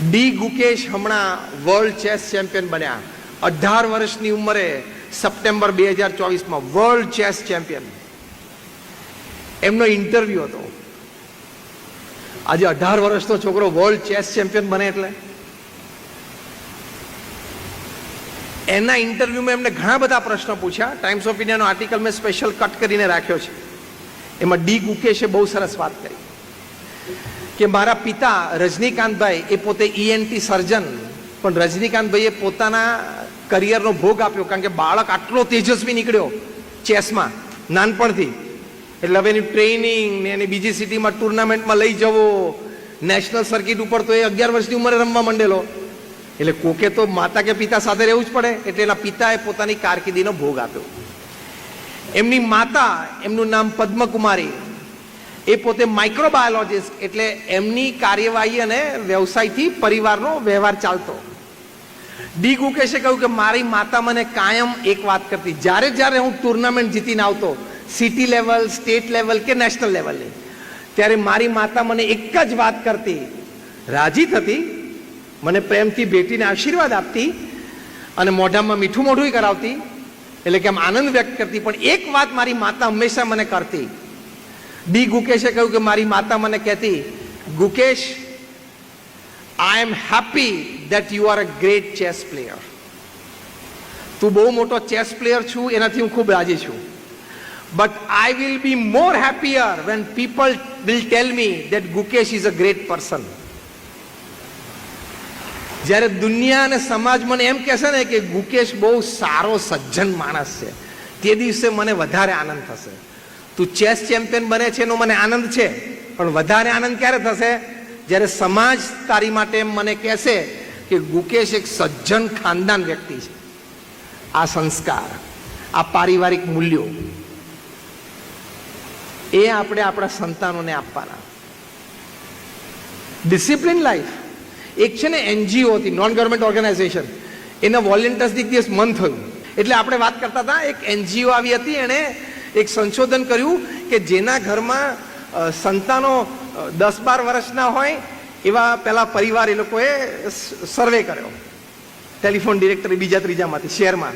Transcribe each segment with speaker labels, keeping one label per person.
Speaker 1: D Gukesh હમણાં world chess champion બન્યા. 18 વર્ષની ઉંમરે સપ્ટેમ્બર 2024માં વર્લ્ડ ચેસ ચેમ્પિયન. એમનો ઇન્ટરવ્યુ હતો. આજે 18 વર્ષનો છોકરો વર્લ્ડ ચેસ ચેમ્પિયન બને એટલે એના ઇન્ટરવ્યુમાં એમને ઘણા બધા પ્રશ્નો પૂછ્યા. ટાઈમ્સ ઓફ ઇન્ડિયાનો આર્ટિકલ મેં સ્પેશિયલ કટ કરીને રાખ્યો છે. એમાં ડી ગુકેશે બહુ સરસ વાત કરી કે મારા પિતા રજનીકાંતભાઈ એ પોતે ઈએનટી સર્જન, પણ રજનીકાંતભાઈએ પોતાના કરિયરનો ભોગ આપ્યો કારણ કે બાળક આટલો તેજસ્વી નીકળ્યો ચેસમાં નાનપણથી. એટલે હવે એની ટ્રેનિંગ ને એની બીજી સિટીમાં ટુર્નામેન્ટમાં લઈ જવો, નેશનલ સર્કિટ ઉપર તો એ 11 વર્ષની ઉંમરે રમવા માંડેલો. એટલે કોકે તો માતા કે પિતા સાથે રહેવું જ પડે. એટલે એના પિતાએ પોતાની કારકિર્દીનો ભોગ આપ્યો. એમની માતા, એમનું નામ પદ્મકુમારી, એ પોતે માઇક્રોબાયોલોજીસ્ટ, એટલે એમની કાર્યવાહી અને વ્યવસાયથી પરિવારનો વ્યવહાર ચાલતો. ડી ગુકેશે કહ્યું કે મારી માતા મને કાયમ એક વાત કરતી, જ્યારે હું ટુર્નામેન્ટ જીતીને આવતો, સિટી લેવલ, સ્ટેટ લેવલ કે નેશનલ લેવલની, ત્યારે મારી માતા મને એક જ વાત કરતી, રાજી થતી, મને પ્રેમથી ભેટીને આશીર્વાદ આપતી અને મોઢામાં મીઠું મોઢું કરાવતી, એટલે કે આમ આનંદ વ્યક્ત કરતી. પણ એક વાત મારી માતા હંમેશા મને કરતી. ડી ગુકેશે કહ્યું કે મારી માતા મને કહેતી, Gukesh, I am happy that you are a great chess player. તું બહુ મોટો ચેસ પ્લેયર છું એનાથી હું ખૂબ રાજી છું. But I will be more happier when people will tell me that Gukesh is a great person. જ્યારે દુનિયા અને સમાજ મને એમ કહેશે ને કે ગુકેશ બહુ સારો સજ્જન માણસ છે, તે દિવસે મને વધારે આનંદ થશે. તું ચેસ ચેમ્પિયન બને છે એનો મને આનંદ છે, પણ વધારે આનંદ ક્યારે થશે? જ્યારે સમાજ તારી માટે મને કહેશે કે ગુકેશ એક સજ્જન ખાનદાન વ્યક્તિ છે. આ સંસ્કાર, આ પારિવારિક મૂલ્યો એ આપણે આપણા સંતાનોને આપવાના. ડિસિપ્લિન લાઈફ એક છે ને એનજીઓ હતી, નોન ગવર્મેન્ટ ઓર્ગેનાઇઝેશન, એના વોલેન્ટિયર્સ એક દિવસ મન થયું. એટલે આપણે વાત કરતા હતા, એક એનજીઓ આવી હતી, એણે એક સંશોધન કર્યું કે જેના ઘરમાં સંતાનો 10-12 વર્ષના હોય એવા પેલા પરિવાર એ લોકોએ સર્વે કર્યો, ટેલિફોન ડિરેક્ટરી બીજા ત્રીજામાંથી શહેરમાં.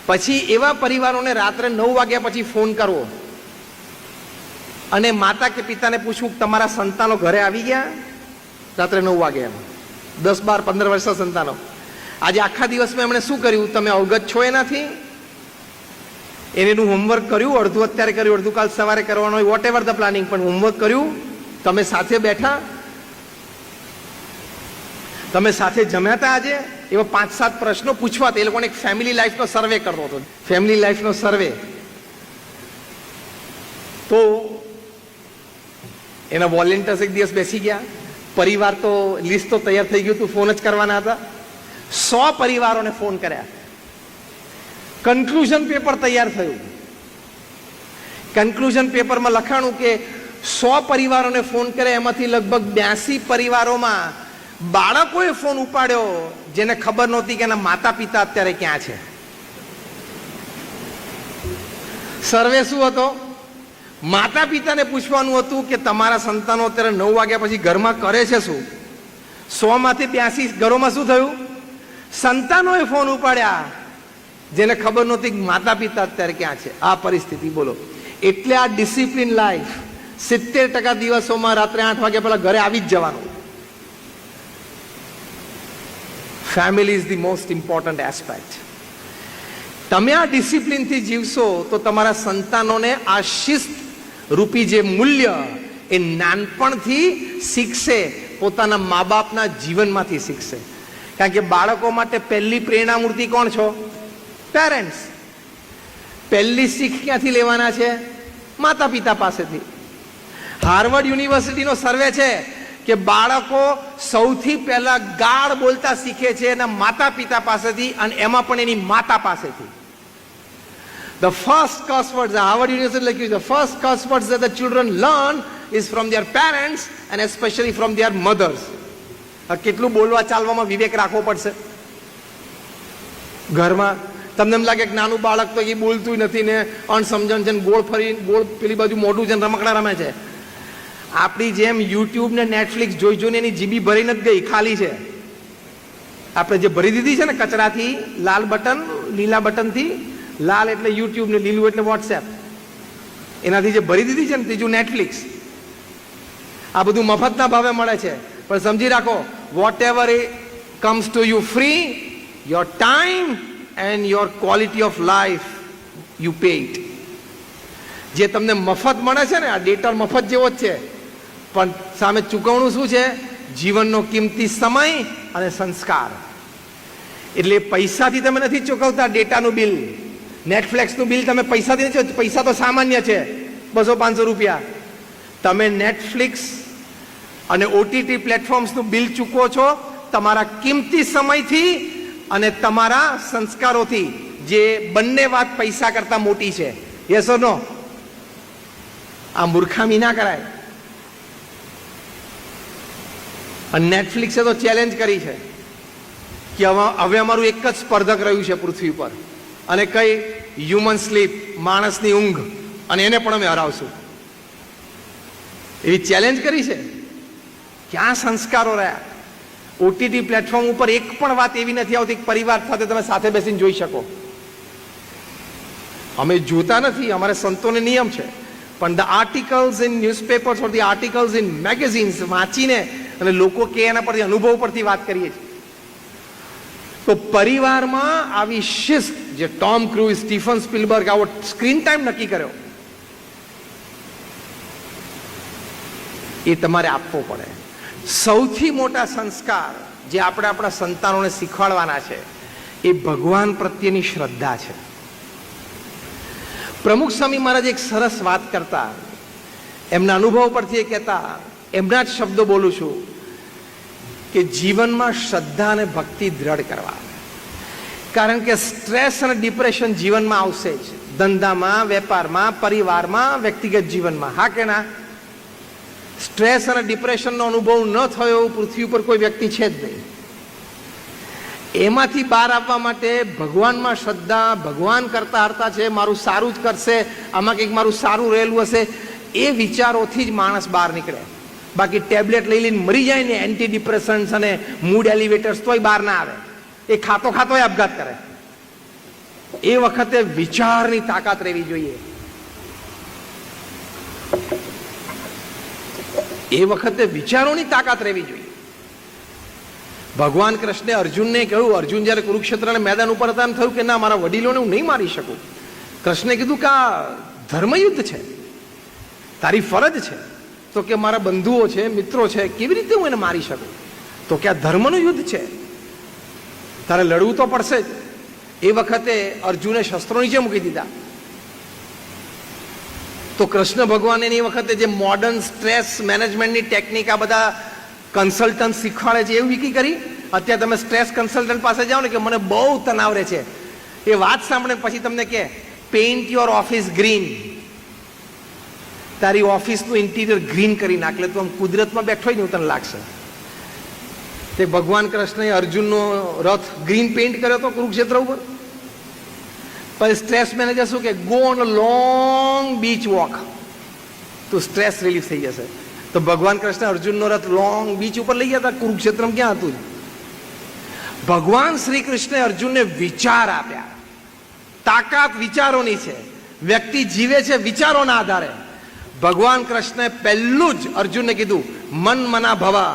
Speaker 1: પછી એવા પરિવારોને રાત્રે 9 વાગ્યા પછી ફોન કરવો અને માતા કે પિતાને પૂછવું તમારા સંતાનો ઘરે આવી ગયા રાત્રે 9 વાગે. એમ 10, 12, 15 વર્ષના સંતાનો. આજે આખા દિવસમાં એમણે શું કર્યું, તમે અવગત છો એનાથી? એનું હોમવર્ક કર્યું, અડધું અત્યારે કર્યું, અડધું કાલ સવારે કરવાનું હોય, વોટ એવર ધ પ્લાનિંગ, પણ હોમવર્ક કર્યું, તમે સાથે બેઠા, તમે સાથે જમ્યા હતા આજે? એવા 5-7 પ્રશ્નો પૂછવા. એ લોકોને એક ફેમિલી લાઈફનો સર્વે કરવો હતો, ફેમિલી લાઈફનો સર્વે. તો એના વોલેન્ટિયર્સ એક દિવસ બેસી ગયા, પરિવાર તો લિસ્ટ તો તૈયાર થઈ ગયું હતું, ફોન જ કરવાના હતા. 100 પરિવારોને ફોન કર્યા. કન્ક્લુઝન પેપર તૈયાર થયું. કન્ક્લુઝન પેપરમાં લખાણું કે 100 પરિવારોને ફોન કરે, એમાંથી લગભગ 82 પરિવારોમાં બાળકોએ ફોન ઉપાડ્યો જેને ખબર નહોતી કે એના માતા પિતા અત્યારે ક્યાં છે. સર્વે શું હતો? માતા પિતાને પૂછવાનું હતું કે તમારા સંતાનો અત્યારે 9 વાગ્યા પછી ઘરમાં કરે છે શું? 100 માંથી 82 ઘરોમાં શું થયું? સંતાનોએ ફોન ઉપાડ્યા જેને ખબર નહોતી કે માતા પિતા અત્યારે ક્યાં છે. આ પરિસ્થિતિ બોલો. એટલે આ ડિસિપ્લિન લાઈફ, 70% દિવસોમાં રાત્રે 8 વાગ્યા પહેલા ઘરે આવી જ જવાનું. Family is the most important aspect. તમે આ ડિસિપ્લિનથી જીવશો તો તમારા સંતાનોને આ શિસ્ત રૂપી જે મૂલ્ય એ નાનપણથી શીખશે, પોતાના મા બાપના જીવનમાંથી શીખશે. કારણ કે બાળકો માટે પહેલી પ્રેરણામૂર્તિ કોણ છો? પેરેન્ટ્સ. પહેલી શીખ ક્યાંથી લેવાના છે? માતા પિતા પાસેથી. હાર્વર્ડ યુનિવર્સિટીનો સર્વે છે કે બાળકો સૌથી પહેલા ગાળ બોલતા શીખે છે એના માતા પિતા પાસેથી, અને એમાં પણ એની માતા પાસેથી. The first curse words, the Harvard University લખ્યું, the first curse words that the children learn is from their parents and especially from their mothers. કેટલું બોલવા ચાલવામાં વિવેક રાખવો પડશે ઘરમાં. તમને એમ લાગે કે નાનું બાળક તો એ બોલતું નથી ને અણસમજણ છે, ગોળ ફરી ગોળ પેલી બાજુ મોઢું છે, રમકડા રમે છે. આપણી જેમ યુટ્યુબ ને નેટફ્લિક્સ જોઈ જોઈને એની જીબી ભરી નથી ગઈ, ખાલી છે. આપણે જે ભરી દીધી છે ને કચરાથી, લાલ બટન, લીલા બટનથી, લાલ એટલે યુટ્યુબ ને લીલું એટલે વોટ્સએપ, એનાથી જે ભરી દીધી છે ને ત્રીજું નેટફ્લિક્સ, આ બધું મફતના ભાવે મળે છે. પણ સમજી રાખો, whatever comes to you free, your time and your quality of life you pay it. જે તમને મફત મળે છે ને, આ ડેટા મફત જેવો જ છે, પણ સામે ચૂકવણું શું છે? જીવનનો કિંમતી સમય અને સંસ્કાર. એટલે પૈસાથી તમે નથી ચૂકવતા ડેટાનું બિલ, નેટફ્લિક્સનું બિલ તમે પૈસાથી નથી, પૈસા તો સામાન્ય છે, 200-500 રૂપિયા. તમે નેટફ્લિક્સ અને ઓટીટી પ્લેટફોર્મ્સનું બિલ ચૂકવો છો તમારા કિંમતી સમયથી અને તમારા સંસ્કારોથી, જે બંને વાત પૈસા કરતા મોટી છે. યસ ઓર નો? આ મૂર્ખામી ના કરાય. અને નેટફ્લિક્સે તો ચેલેન્જ કરી છે કે હવે અમારું એક જ સ્પર્ધક રહ્યું છે પૃથ્વી પર, અને કઈ હ્યુમન સ્લીપ, માણસની ઊંઘ, અને એને પણ અમે હરાવશું, એવી ચેલેન્જ કરી છે. ક્યાં સંસ્કારો રહ્યા? ઓટીટી પ્લેટફોર્મ ઉપર એક પણ વાત એવી નથી આવતી કે પરિવાર સાથે તમે સાથે બેસીને જોઈ શકો. અમે જોતા નથી, અમારે સંતોને નિયમ છે, પણ the articles in newspapers or the articles in magazines વાંચીને અને લોકો કે એના પરથી અનુભવ પરથી વાત કરીએ છીએ. તો પરિવારમાં આવી શિસ્ત, જે ટોમ ક્રૂઝ, સ્ટીફન સ્પિલબર્ગ આવો સ્ક્રીન ટાઈમ નક્કી કર્યો, એ તમારે આપવો પડે. સૌથી મોટા સંસ્કાર જે આપણે આપણા સંતાનોને શીખવાડવાના છે એ ભગવાન પ્રત્યેની શ્રદ્ધા છે. પ્રમુખ સ્વામી મહારાજ એક સરસ વાત કરતા, એમના અનુભવ પરથી એ કહેતા, એમના જ શબ્દો બોલું છું, કે જીવનમાં શ્રદ્ધા અને ભક્તિ દ્રઢ કરવા. કારણ કે સ્ટ્રેસ અને ડિપ્રેશન જીવનમાં આવશે જ, ધંધામાં, વેપારમાં, પરિવારમાં, વ્યક્તિગત જીવનમાં. હા કે ના? સ્ટ્રેસ અને ડિપ્રેશનનો અનુભવ ન થયો એવું પૃથ્વી ઉપર કોઈ વ્યક્તિ છે જ નહીં. એમાંથી બહાર આવવા માટે ભગવાનમાં શ્રદ્ધા, ભગવાન કરતા હરતા છે, મારું સારું જ કરશે, આમાં કંઈક મારું સારું રહેલું હશે, એ વિચારોથી જ માણસ બહાર નીકળે. બાકી ટેબ્લેટ લઈ લઈને મરી જાય ને, એન્ટી ડિપ્રેશન્સ અને મૂડ એલિવેટર્સ, તોય બહાર ના આવે. એ ખાતો આપઘાત કરે. એ વખતે વિચારની તાકાત રહેવી જોઈએ. એ વખતે વિચારોની તાકાત રહેવી જોઈએ. ભગવાન કૃષ્ણે અર્જુનને કહ્યું, અર્જુન જ્યારે કુરુક્ષેત્રના મેદાન ઉપર હતા, થયું કે ના, મારા વડીલોને હું નહીં મારી શકું. કૃષ્ણે કીધું કે આ ધર્મયુદ્ધ છે, તારી ફરજ છે. તો કે મારા બંધુઓ છે, મિત્રો છે, કેવી રીતે હું એને મારી શકું? તો કે આ ધર્મનું યુદ્ધ છે, તારે લડવું તો પડશે જ. એ વખતે અર્જુને શસ્ત્રો નીચે મૂકી દીધા. તો કૃષ્ણ ભગવાને એ વખતે જે મોડર્ન સ્ટ્રેસ મેનેજમેન્ટની ટેકનિક આ બધા કન્સલ્ટન્ટ શીખવાડે છે, એવું વીકી કરી. અત્યારે તમે સ્ટ્રેસ કન્સલ્ટન્ટ પાસે જાઓ ને કે મને બહુ તણાવ રહે છે, એ વાત સાંભળે પછી તમને કે પેઇન્ટ યોર ઓફિસ ગ્રીન, તારી ઓફિસનું ઇન્ટિરિયર ગ્રીન કરી નાખ, એટલે તું આમ કુદરતમાં બેઠો હોય ને એવું તને લાગશે. તે ભગવાન કૃષ્ણએ અર્જુનનો રથ ગ્રીન પેઇન્ટ કર્યો હતો કુરુક્ષેત્ર ઉપર. પછી સ્ટ્રેસ મેનેજર શું કે, go on a long beach walk, તો સ્ટ્રેસ રિલીફ થઈ જશે. તો ભગવાન કૃષ્ણ અર્જુનનો રથ લોંગ બીચ ઉપર લઈ ગયા હતા, કુરુક્ષેત્રમાં ક્યાં હતું? ભગવાન શ્રી કૃષ્ણે અર્જુનને વિચાર આપ્યા. તાકાત વિચારોની છે. વ્યક્તિ જીવે છે વિચારોના આધારે. ભગવાન કૃષ્ણે પહેલું જ અર્જુનને કીધું, મન મના ભવા,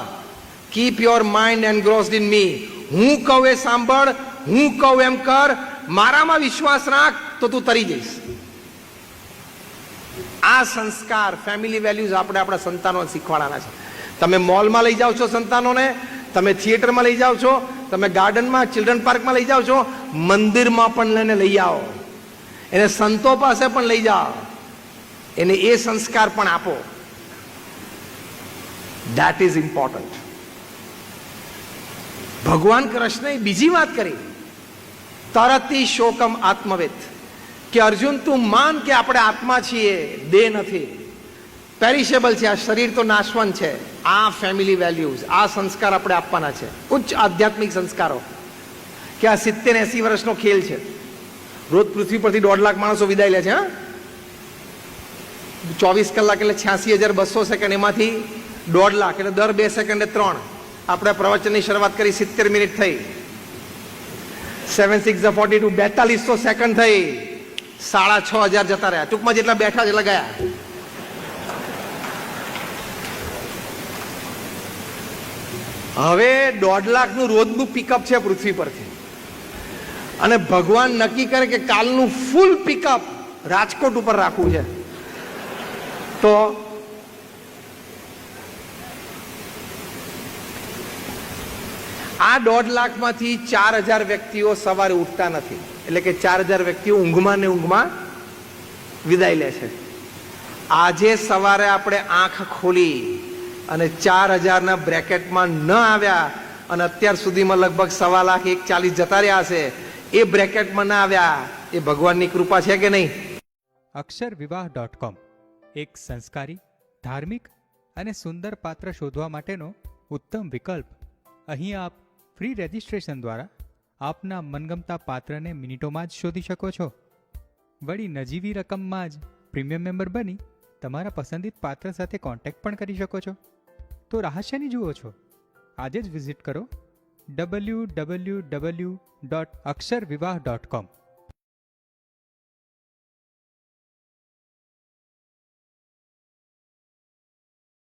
Speaker 1: keep your mind engrossed in me. હું કહું એ સાંભળ, હું કહું એમ કર, મારામાં વિશ્વાસ રાખ, તો તું તરી જઈશ. આ સંસ્કાર, ફેમિલી વેલ્યુઝ આપણે આપણા સંતાનોને શીખવાડવાના છે. તમે મોલમાં લઈ જાઓ છો સંતાનોને, તમે થિયેટરમાં લઈ જાઓ છો, તમે ગાર્ડનમાં, ચિલ્ડ્રન પાર્કમાં લઈ જાઓ છો, મંદિરમાં પણ લઈને લઈ આવો, એને સંતો પાસે પણ લઈ જાઓ, એને એ સંસ્કાર પણ આપો. That is important. ભગવાન કૃષ્ણએ બીજી વાત કરી, તરતી શોકમ આત્મવેદ, કે અર્જુન તું માન કે આપણે આત્મા છીએ, દેહ નથી, પેરિશેબલ છે, આ શરીર તો નાશવંત છે. આ ફેમિલી વેલ્યુઝ, આ સંસ્કાર આપણે આપવાના છે, ઉચ્ચ આધ્યાત્મિક સંસ્કારો. કે આ 70-80 વર્ષનો ખેલ છે. રોજ પૃથ્વી પરથી 1.5 લાખ માણસો વિદાય લે છે. હા, 24 કલાક એટલે 86,200 સેકન્ડ, એમાંથી 1.5 લાખ એટલે દર 2 સેકન્ડે 3. આપણે પ્રવચનની શરૂઆત કરી, 70 મિનિટ થઈ. 7 6 42, 4200 સેકન્ડ થઈ. 6,500 જતા રહ્યા. ટૂંકમાં જેટલા બેઠા એટલા ગયા. હવે 1.5 લાખનું રોજનું પિકઅપ છે પૃથ્વી પરથી, અને ભગવાન નક્કી કરે કે કાલનું ફૂલ પિકઅપ રાજકોટ ઉપર રાખવું છે, તો આ 1.5 લાખમાંથી 4,000 વ્યક્તિઓ સવારે ઉઠતા નથી, એટલે કે 4,000 વ્યક્તિઓ ઊંઘમાં ને ઊંઘમાં વિદાય લે છે. આજે સવારે આપણે આંખ ખોલી અને 4,000ના બ્રેકેટમાં ન આવ્યા, અને અત્યાર સુધીમાં લગભગ 1,40,000 જતા રહ્યા હશે, એ બ્રેકેટમાં ના આવ્યા, એ ભગવાનની કૃપા છે કે નહીં?
Speaker 2: અક્ષરવિવાહ.com એક સંસ્કારી, ધાર્મિક અને સુંદર પાત્ર શોધવા માટેનો ઉત્તમ વિકલ્પ. અહીં આપ ફ્રી રજિસ્ટ્રેશન દ્વારા આપના મનગમતા પાત્રને મિનિટોમાં જ શોધી શકો છો. વળી નજીવી રકમમાં જ પ્રીમિયમ મેમ્બર બની તમારા પસંદિત પાત્ર સાથે કોન્ટેક્ટ પણ કરી શકો છો. તો રહસ્યની જુઓ છો, આજે જ વિઝિટ કરો www.અક્ષરવિવાહ.com.